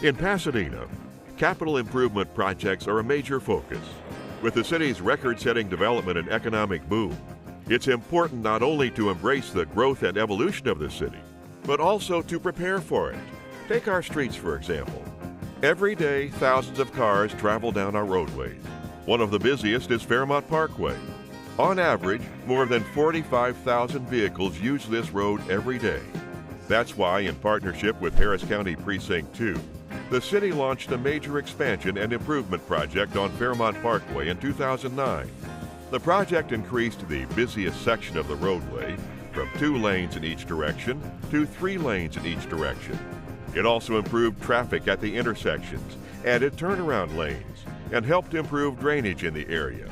In Pasadena, capital improvement projects are a major focus. With the city's record-setting development and economic boom, it's important not only to embrace the growth and evolution of the city, but also to prepare for it. Take our streets, for example. Every day, thousands of cars travel down our roadways. One of the busiest is Fairmont Parkway. On average, more than 45,000 vehicles use this road every day. That's why, in partnership with Harris County Precinct 2, the city launched a major expansion and improvement project on Fairmont Parkway in 2009. The project increased the busiest section of the roadway from 2 lanes in each direction to 3 lanes in each direction. It also improved traffic at the intersections, added turnaround lanes, and helped improve drainage in the area.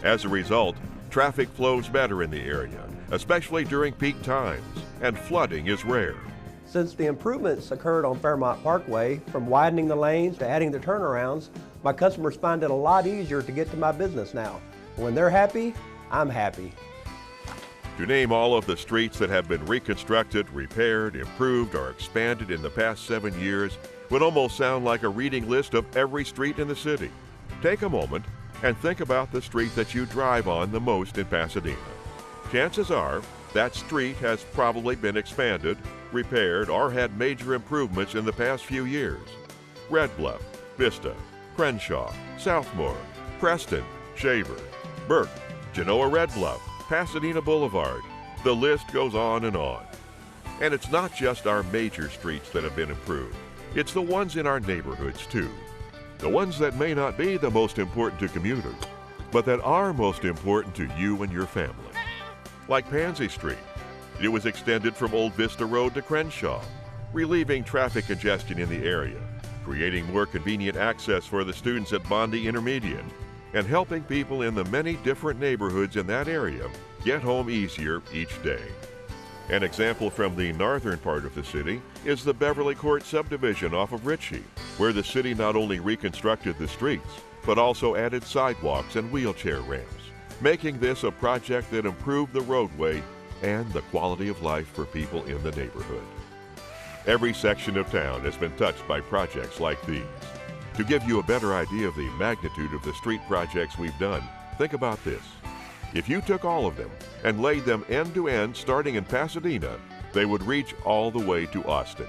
As a result, traffic flows better in the area, especially during peak times, and flooding is rare. Since the improvements occurred on Fairmont Parkway, from widening the lanes to adding the turnarounds, my customers find it a lot easier to get to my business now. When they're happy, I'm happy. To name all of the streets that have been reconstructed, repaired, improved, or expanded in the past 7 years would almost sound like a reading list of every street in the city. Take a moment and think about the street that you drive on the most in Pasadena. Chances are that street has probably been expanded, repaired, or had major improvements in the past few years. Red Bluff, Vista, Crenshaw, Southmore, Preston, Shaver, Burke, Genoa Red Bluff, Pasadena Boulevard. The list goes on and on. And it's not just our major streets that have been improved. It's the ones in our neighborhoods too. The ones that may not be the most important to commuters, but that are most important to you and your family. Like Pansy Street. It was extended from Old Vista Road to Crenshaw, relieving traffic congestion in the area, creating more convenient access for the students at Bondi Intermediate, and helping people in the many different neighborhoods in that area get home easier each day. An example from the northern part of the city is the Beverly Court subdivision off of Ritchie, where the city not only reconstructed the streets, but also added sidewalks and wheelchair ramps, making this a project that improved the roadway and the quality of life for people in the neighborhood. Every section of town has been touched by projects like these. To give you a better idea of the magnitude of the street projects we've done, think about this. If you took all of them and laid them end to end starting in Pasadena, they would reach all the way to Austin.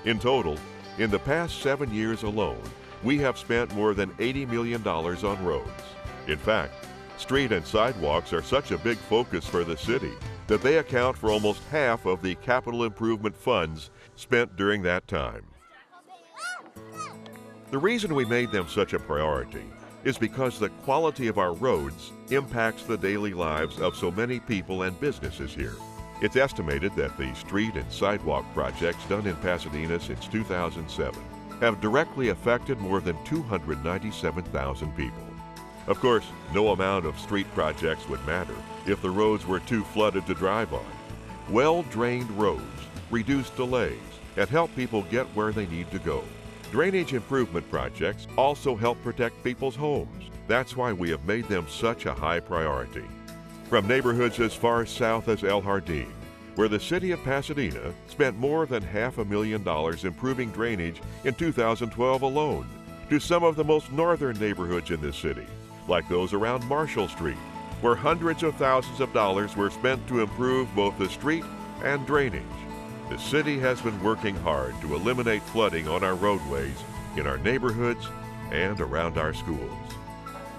In total, in the past 7 years alone, we have spent more than $80 million on roads. In fact, street and sidewalks are such a big focus for the city that they account for almost half of the capital improvement funds spent during that time. The reason we made them such a priority is because the quality of our roads impacts the daily lives of so many people and businesses here. It's estimated that the street and sidewalk projects done in Pasadena since 2007 have directly affected more than 297,000 people. Of course, no amount of street projects would matter if the roads were too flooded to drive on. Well-drained roads reduce delays and help people get where they need to go. Drainage improvement projects also help protect people's homes. That's why we have made them such a high priority. From neighborhoods as far south as El Jardín, where the city of Pasadena spent more than $500,000 improving drainage in 2012 alone, to some of the most northern neighborhoods in the city, like those around Marshall Street, where hundreds of thousands of dollars were spent to improve both the street and drainage. The city has been working hard to eliminate flooding on our roadways, in our neighborhoods, and around our schools.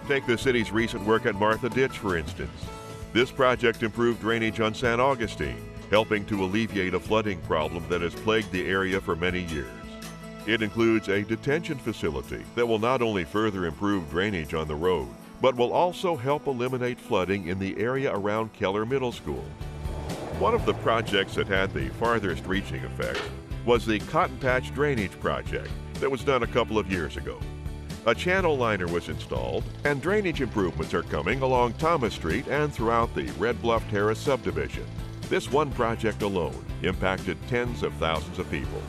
Take the city's recent work at Martha Ditch, for instance. This project improved drainage on San Augustine, helping to alleviate a flooding problem that has plagued the area for many years. It includes a detention facility that will not only further improve drainage on the road, but will also help eliminate flooding in the area around Keller Middle School. One of the projects that had the farthest reaching effect was the Cotton Patch Drainage Project that was done a couple of years ago. A channel liner was installed, and drainage improvements are coming along Thomas Street and throughout the Red Bluff Terrace subdivision. This one project alone impacted tens of thousands of people.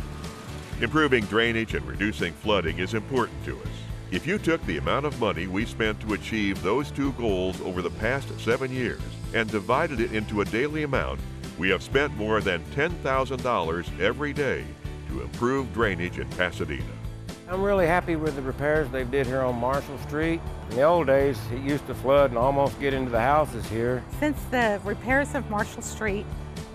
Improving drainage and reducing flooding is important to us. If you took the amount of money we spent to achieve those two goals over the past 7 years and divided it into a daily amount, we have spent more than $10,000 every day to improve drainage in Pasadena. I'm really happy with the repairs they did here on Marshall Street. In the old days, it used to flood and almost get into the houses here. Since the repairs of Marshall Street,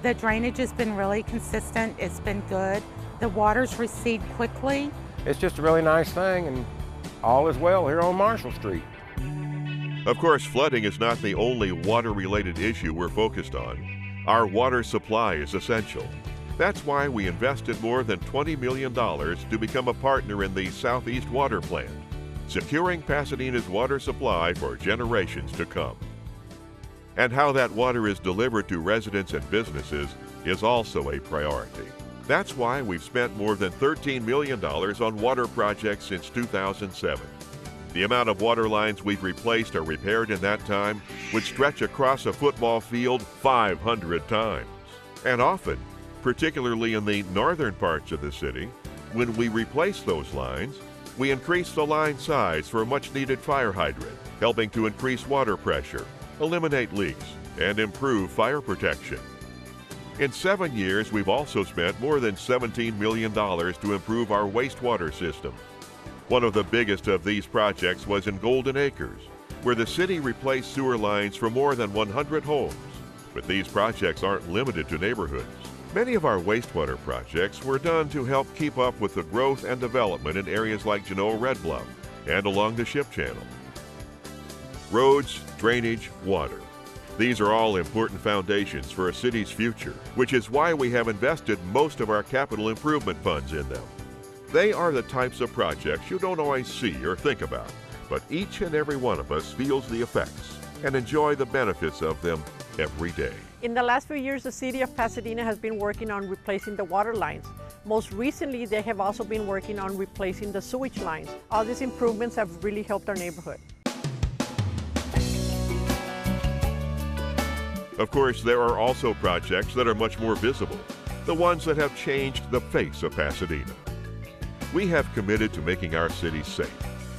the drainage has been really consistent. It's been good. The waters recede quickly. It's just a really nice thing, and all is well here on Marshall Street. Of course, flooding is not the only water-related issue we're focused on. Our water supply is essential. That's why we invested more than $20 million to become a partner in the Southeast Water Plant, securing Pasadena's water supply for generations to come. And how that water is delivered to residents and businesses is also a priority. That's why we've spent more than $13 million on water projects since 2007. The amount of water lines we've replaced or repaired in that time would stretch across a football field 500 times. And often, particularly in the northern parts of the city, when we replace those lines, we increase the line size for a much-needed fire hydrant, helping to increase water pressure, eliminate leaks, and improve fire protection. In 7 years, we've also spent more than $17 million to improve our wastewater system. One of the biggest of these projects was in Golden Acres, where the city replaced sewer lines for more than 100 homes. But these projects aren't limited to neighborhoods. Many of our wastewater projects were done to help keep up with the growth and development in areas like Genoa Red Bluff and along the Ship Channel. Roads, drainage, water. These are all important foundations for a city's future, which is why we have invested most of our capital improvement funds in them. They are the types of projects you don't always see or think about, but each and every one of us feels the effects and enjoy the benefits of them every day. In the last few years, the city of Pasadena has been working on replacing the water lines. Most recently, they have also been working on replacing the sewage lines. All these improvements have really helped our neighborhood. Of course, there are also projects that are much more visible, the ones that have changed the face of Pasadena. We have committed to making our city safe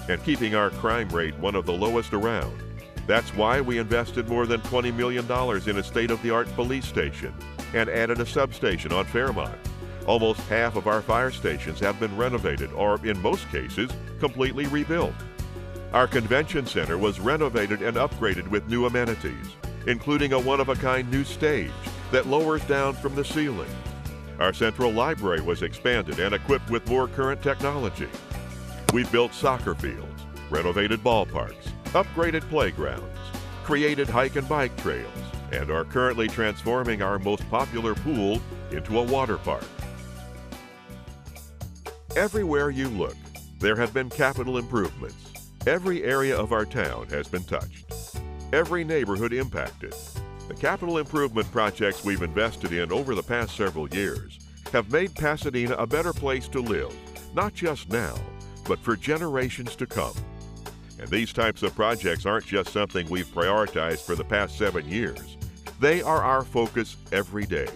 and keeping our crime rate one of the lowest around. That's why we invested more than $20 million in a state-of-the-art police station and added a substation on Fairmont. Almost half of our fire stations have been renovated or, in most cases, completely rebuilt. Our convention center was renovated and upgraded with new amenities, including a one-of-a-kind new stage that lowers down from the ceiling. Our central library was expanded and equipped with more current technology. We've built soccer fields, renovated ballparks, upgraded playgrounds, created hike and bike trails, and are currently transforming our most popular pool into a water park. Everywhere you look, there have been capital improvements. Every area of our town has been touched. Every neighborhood impacted. The capital improvement projects we've invested in over the past several years have made Pasadena a better place to live, not just now, but for generations to come. And these types of projects aren't just something we've prioritized for the past 7 years. They are our focus every day.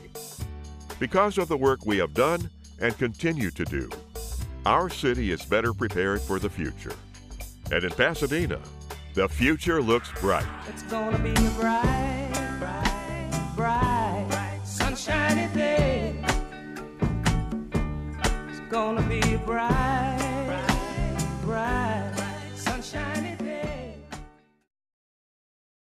Because of the work we have done and continue to do, our city is better prepared for the future. And in Pasadena, the future looks bright. It's gonna be a bright